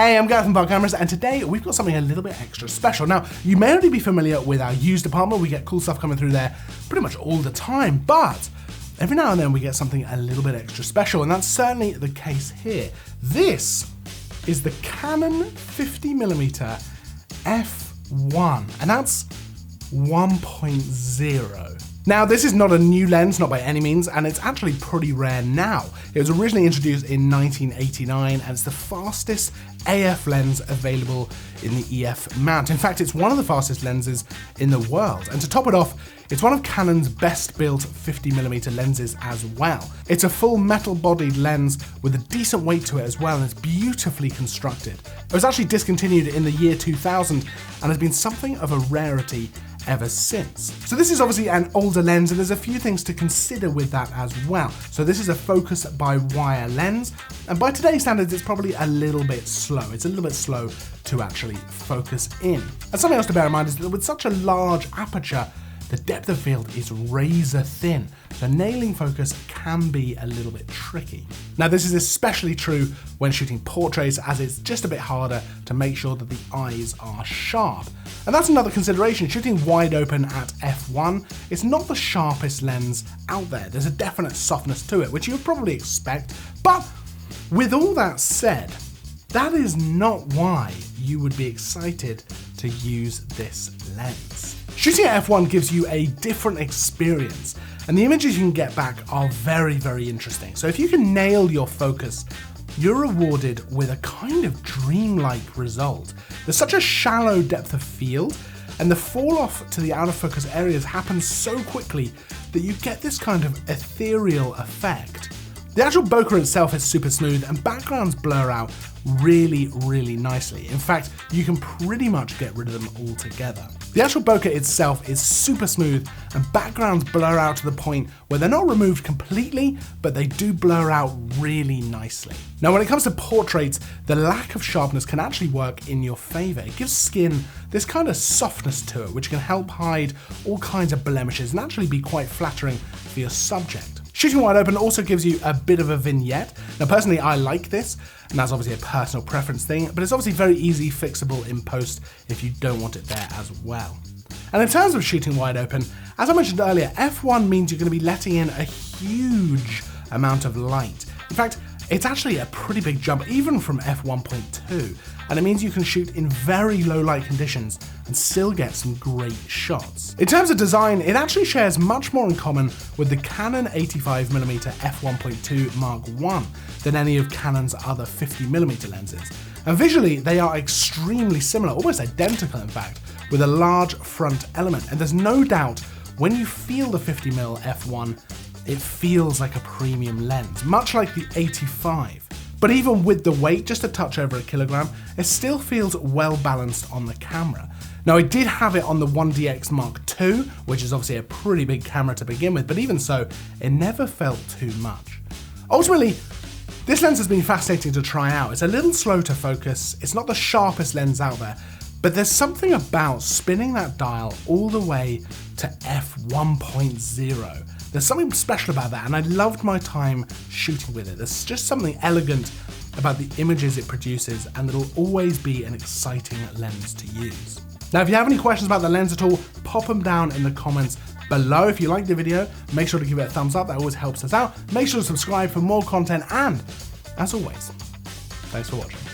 Hey, I'm Gareth from Bokeh, and today we've got something a little bit extra special. Now, you may already be familiar with our used department. We get cool stuff coming through there pretty much all the time, but every now and then we get something a little bit extra special, and that's certainly the case here. This is the Canon 50mm f1, and that's 1.0. Now, this is not a new lens, not by any means, and it's actually pretty rare now. It was originally introduced in 1989, and it's the fastest AF lens available in the EF mount. In fact, it's one of the fastest lenses in the world. And to top it off, it's one of Canon's best built 50mm lenses as well. It's a full metal bodied lens with a decent weight to it as well, and it's beautifully constructed. It was actually discontinued in the year 2000 and has been something of a rarity ever since. So this is obviously an older lens, and there's a few things to consider with that as well. So this is a focus by wire lens, and by today's standards it's probably a little bit slow. It's a little bit slow to actually focus in. And something else to bear in mind is that with such a large aperture, the depth of field is razor thin, so nailing focus can be a little bit tricky. Now, this is especially true when shooting portraits, as it's just a bit harder to make sure that the eyes are sharp. And that's another consideration. Shooting wide open at f1, it's not the sharpest lens out there. There's a definite softness to it, which you would probably expect. But with all that said, that is not why you would be excited to use this lens. Shooting at f1 gives you a different experience, and the images you can get back are very, very interesting. So if you can nail your focus, you're rewarded with a kind of dreamlike result. There's such a shallow depth of field, and the fall off to the out of focus areas happens so quickly that you get this kind of ethereal effect. The actual bokeh itself is super smooth, and backgrounds blur out really, really nicely. In fact, you can pretty much get rid of them altogether. The actual bokeh itself is super smooth, and backgrounds blur out to the point where they're not removed completely, but they do blur out really nicely. Now, when it comes to portraits, the lack of sharpness can actually work in your favor. It gives skin this kind of softness to it, which can help hide all kinds of blemishes and actually be quite flattering for your subject. Shooting wide open also gives you a bit of a vignette. Now, personally, I like this, and that's obviously a personal preference thing, but it's obviously very easy fixable in post if you don't want it there as well. And in terms of shooting wide open, as I mentioned earlier, f1 means you're going to be letting in a huge amount of light. In fact, it's actually a pretty big jump even from f1.2, and it means you can shoot in very low light conditions and still get some great shots. In terms of design, it actually shares much more in common with the Canon 85mm f1.2 Mark I than any of Canon's other 50mm lenses. And visually, they are extremely similar, almost identical in fact, with a large front element. And there's no doubt when you feel the 50mm f1, it feels like a premium lens, much like the 85. But even with the weight, just a touch over a kilogram, it still feels well balanced on the camera. Now, I did have it on the 1DX Mark II, which is obviously a pretty big camera to begin with, but even so, it never felt too much. Ultimately, this lens has been fascinating to try out. It's a little slow to focus, it's not the sharpest lens out there, but there's something about spinning that dial all the way to f1.0. There's something special about that, and I loved my time shooting with it. There's just something elegant about the images it produces, and it'll always be an exciting lens to use. Now, if you have any questions about the lens at all, pop them down in the comments below. If you liked the video, make sure to give it a thumbs up. That always helps us out. Make sure to subscribe for more content, and as always, thanks for watching.